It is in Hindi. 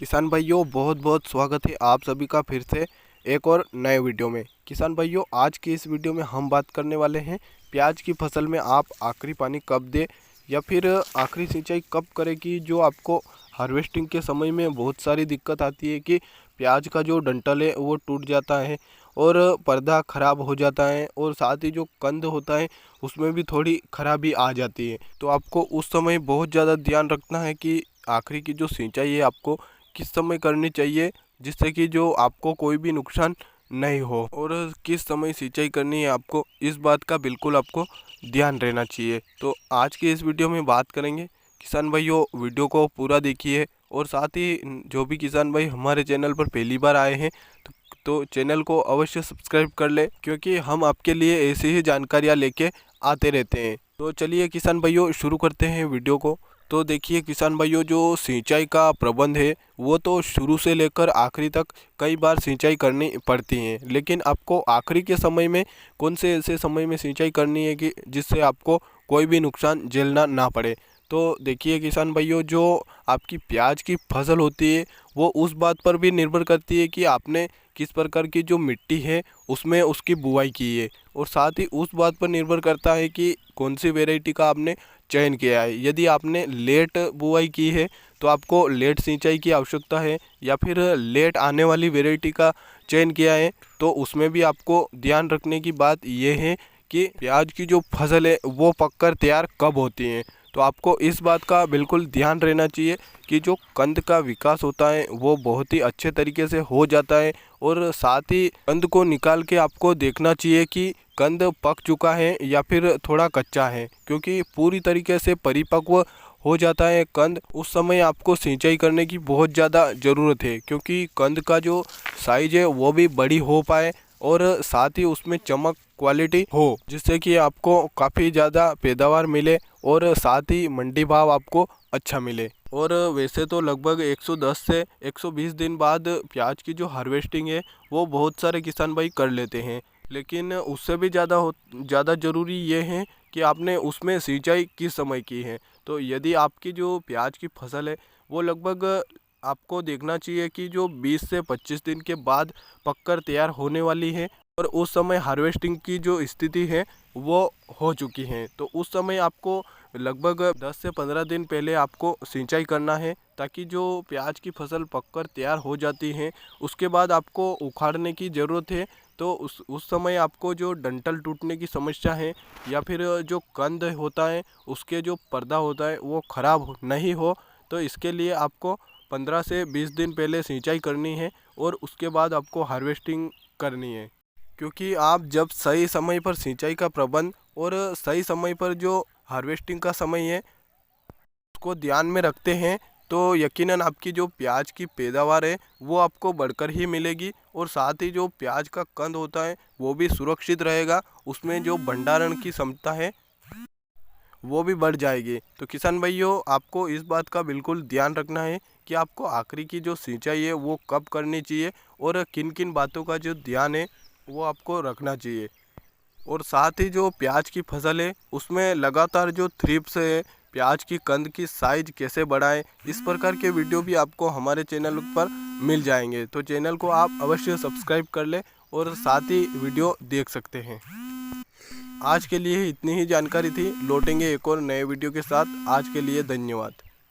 किसान भाइयों, बहुत बहुत स्वागत है आप सभी का फिर से एक और नए वीडियो में। किसान भाइयों, आज की इस वीडियो में हम बात करने वाले हैं प्याज की फसल में आप आखिरी पानी कब दें या फिर आखिरी सिंचाई कब करें कि जो आपको हार्वेस्टिंग के समय में बहुत सारी दिक्कत आती है कि प्याज का जो डंठल है वो टूट जाता है और पर्दा ख़राब हो जाता है और साथ ही जो कंद होता है उसमें भी थोड़ी खराबी आ जाती है। तो आपको उस समय बहुत ज़्यादा ध्यान रखना है कि आखिरी की जो सिंचाई है आपको किस समय करनी चाहिए, जिससे कि जो आपको कोई भी नुकसान नहीं हो, और किस समय सिंचाई करनी है आपको इस बात का बिल्कुल आपको ध्यान रहना चाहिए। तो आज की इस वीडियो में बात करेंगे। किसान भाइयों, वीडियो को पूरा देखिए और साथ ही जो भी किसान भाई हमारे चैनल पर पहली बार आए हैं तो चैनल को अवश्य सब्सक्राइब कर ले, क्योंकि हम आपके लिए ऐसी ही जानकारियाँ लेके आते रहते हैं। तो चलिए किसान भाइयों, शुरू करते हैं वीडियो को। तो देखिए किसान भाइयों, जो सिंचाई का प्रबंध है वो तो शुरू से लेकर आखिरी तक कई बार सिंचाई करनी पड़ती है, लेकिन आपको आखिरी के समय में कौन से ऐसे समय में सिंचाई करनी है कि जिससे आपको कोई भी नुकसान झेलना ना पड़े। तो देखिए किसान भाइयों, जो आपकी प्याज की फसल होती है वो उस बात पर भी निर्भर करती है कि आपने किस प्रकार की जो मिट्टी है उसमें उसकी बुआई की है, और साथ ही उस बात पर निर्भर करता है कि कौन सी वैरायटी का आपने चयन किया है। यदि आपने लेट बुआई की है तो आपको लेट सिंचाई की आवश्यकता है, या फिर लेट आने वाली वैरायटी का चयन किया है तो उसमें भी आपको ध्यान रखने की बात यह है कि प्याज की जो फसल है वो पककर तैयार कब होती है। तो आपको इस बात का बिल्कुल ध्यान रहना चाहिए कि जो कंद का विकास होता है वो बहुत ही अच्छे तरीके से हो जाता है, और साथ ही कंद को निकाल के आपको देखना चाहिए कि कंद पक चुका है या फिर थोड़ा कच्चा है, क्योंकि पूरी तरीके से परिपक्व हो जाता है कंद उस समय आपको सिंचाई करने की बहुत ज़्यादा ज़रूरत है, क्योंकि कंद का जो साइज है वो भी बड़ी हो पाए और साथ ही उसमें चमक क्वालिटी हो, जिससे कि आपको काफ़ी ज़्यादा पैदावार मिले और साथ ही मंडी भाव आपको अच्छा मिले। और वैसे तो लगभग 110 से 120 दिन बाद प्याज की जो हार्वेस्टिंग है वो बहुत सारे किसान भाई कर लेते हैं, लेकिन उससे भी ज़्यादा ज़रूरी ये है कि आपने उसमें सिंचाई किस समय की है। तो यदि आपकी जो प्याज की फसल है वो लगभग आपको देखना चाहिए कि जो 20 से 25 दिन के बाद पककर तैयार होने वाली है और उस समय हार्वेस्टिंग की जो स्थिति है वो हो चुकी है, तो उस समय आपको लगभग 10 से 15 दिन पहले आपको सिंचाई करना है, ताकि जो प्याज की फसल पककर तैयार हो जाती है उसके बाद आपको उखाड़ने की ज़रूरत है। तो उस समय आपको जो डंठल टूटने की समस्या है या फिर जो कंद होता है उसके जो पर्दा होता है वो ख़राब नहीं हो, तो इसके लिए आपको 15 से 20 दिन पहले सिंचाई करनी है और उसके बाद आपको हार्वेस्टिंग करनी है। क्योंकि आप जब सही समय पर सिंचाई का प्रबंध और सही समय पर जो हार्वेस्टिंग का समय है उसको ध्यान में रखते हैं तो यकीनन आपकी जो प्याज की पैदावार है वो आपको बढ़कर ही मिलेगी, और साथ ही जो प्याज का कंद होता है वो भी सुरक्षित रहेगा, उसमें जो भंडारण की क्षमता है वो भी बढ़ जाएगी। तो किसान भाइयों, आपको इस बात का बिल्कुल ध्यान रखना है कि आपको आखिरी की जो सिंचाई है वो कब करनी चाहिए और किन किन बातों का जो ध्यान है वो आपको रखना चाहिए। और साथ ही जो प्याज की फसल है उसमें लगातार जो थ्रिप्स है, प्याज की कंद की साइज कैसे बढ़ाएं, इस प्रकार के वीडियो भी आपको हमारे चैनल पर मिल जाएंगे। तो चैनल को आप अवश्य सब्सक्राइब कर लें और साथ ही वीडियो देख सकते हैं। आज के लिए इतनी ही जानकारी थी, लौटेंगे एक और नए वीडियो के साथ। आज के लिए धन्यवाद।